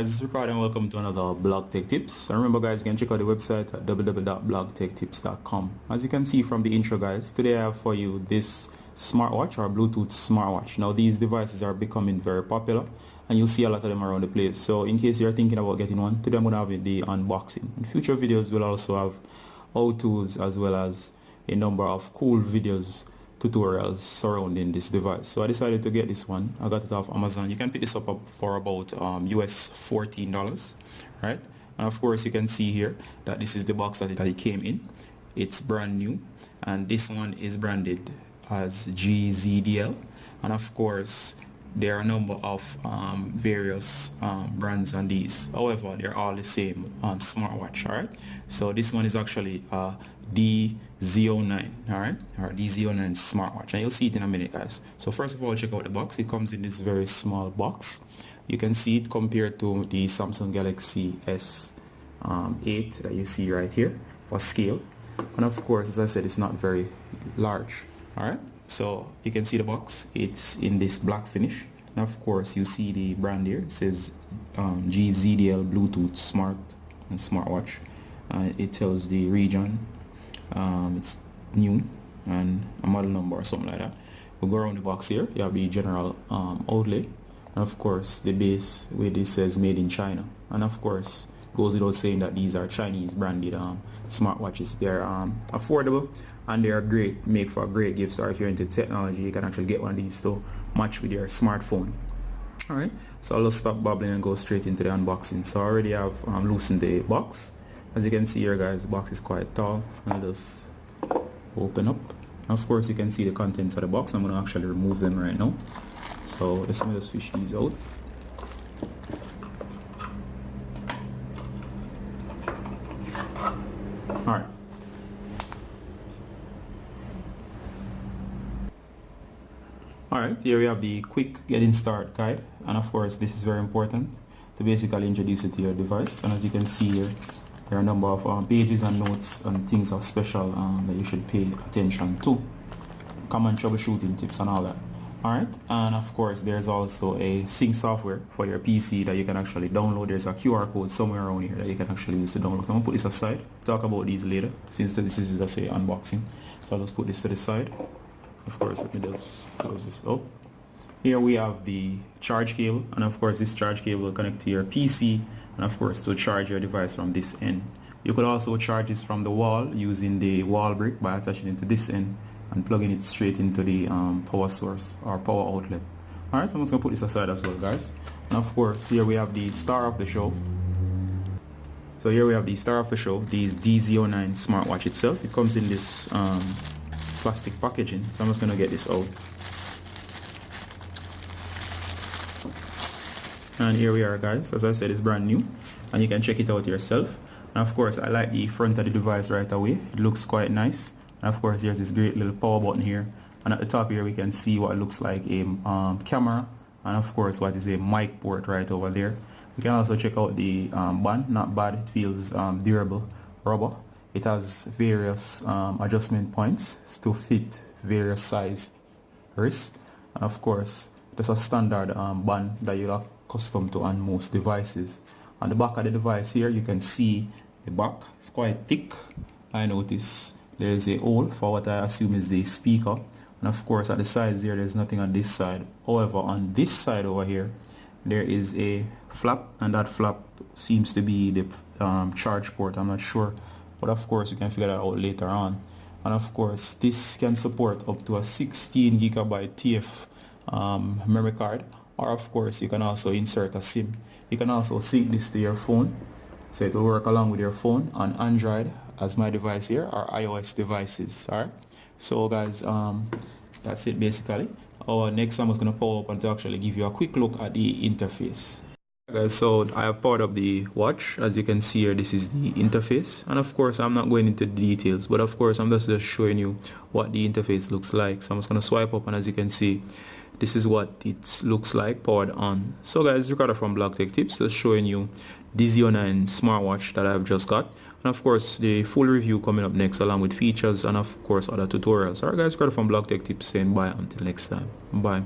guys, this is Ricardo and welcome to another Blog Tech Tips. And remember guys, you can check out the website at www.blogtechtips.com. As you can see from the intro guys, today I have for you this smartwatch or Bluetooth smartwatch. Now these devices are becoming very popular and you'll see a lot of them around the place. So in case you're thinking about getting one, today I'm going to have the unboxing. In future videos we'll also have how-tos as well as a number of cool videos, tutorials surrounding this device. So I decided to get this one. I got it off Amazon. You can pick this up for about US $14, right? And of course you can see here that this is the box that it came in. It's brand new and this one is branded as GZDL, and of course there are a number of various brands on these. However, they're all the same smartwatch. All right, so this one is actually DZ09, all right, or DZ09 Smartwatch, and you'll see it in a minute guys. So first of all, check out the box. It comes in this very small box. You can see it compared to the Samsung Galaxy S8 that you see right here for scale, and of course, as I said, it's not very large. All right, so you can see the box. It's in this black finish, and of course you see the brand here. It says GZDL Bluetooth smartwatch, and it tells the region. It's new and a model number or something like that. We'll go around the box here. You have the general outlay, and of course the base where this says made in China, and of course goes without saying that these are Chinese branded smartwatches. They're affordable and they are great, make for great gifts, or if you're into technology you can actually get one of these to match with your smartphone. Alright, so I'll just stop babbling and go straight into the unboxing. So I already have loosened the box. As you can see here guys, the box is quite tall. I'll just open up. Of course you can see the contents of the box. I'm going to actually remove them right now. So let's just fish these out. Alright. Alright, here we have the quick getting start guide, and of course this is very important to basically introduce you to your device. And as you can see here, there are a number of pages and notes and things of special that you should pay attention to. Common troubleshooting tips and all that. Alright, and of course there's also a sync software for your PC that you can actually download. There's a QR code somewhere around here that you can actually use to download. So I'm going to put this aside, talk about these later, since this is, let's say, unboxing. So I'll just put this to the side. Of course, let me just close this up. Here we have the charge cable, and of course this charge cable will connect to your PC, and of course to charge your device from this end. You could also charge this from the wall using the wall brick by attaching it to this end and plugging it straight into the power source or power outlet. Alright, so I'm just going to put this aside as well guys. And of course here we have the star of the show. So here we have the star of the show, the DZ09 Smartwatch itself. It comes in this plastic packaging, so I'm just going to get this out. And here we are guys. As I said, it's brand new and you can check it out yourself. And of course I like the front of the device right away. It looks quite nice. And of course there's this great little power button here, and at the top here we can see what looks like a camera, and of course what is a mic port right over there. We can also check out the band. Not bad, it feels durable rubber. It has various adjustment points to fit various size wrists, and of course there's a standard band that you're accustomed to on most devices. On the back of the device here you can see the back. It's quite thick. I notice there's a hole for what I assume is the speaker, and of course at the sides there, there's nothing on this side. However, on this side over here there is a flap, and that flap seems to be the charge port. I'm not sure, but of course you can figure that out later on. And of course this can support up to a 16 gigabyte TF memory card, or of course you can also insert a SIM. You can also sync this to your phone, so it will work along with your phone on Android as my device here, or iOS devices. Alright, so guys, that's it basically. Next I'm just going to power up and to actually give you a quick look at the interface. Guys, so I have powered up the watch. As you can see here, this is the interface, and of course I'm not going into the details, but of course I'm just showing you what the interface looks like. So I'm just going to swipe up, and as you can see, this is what it looks like powered on. So guys, Ricardo from Blog Tech Tips, just showing you DZ09 smartwatch that I've just got, and of course the full review coming up next, along with features and of course other tutorials. Alright guys, Ricardo from Blog Tech Tips saying bye until next time. Bye.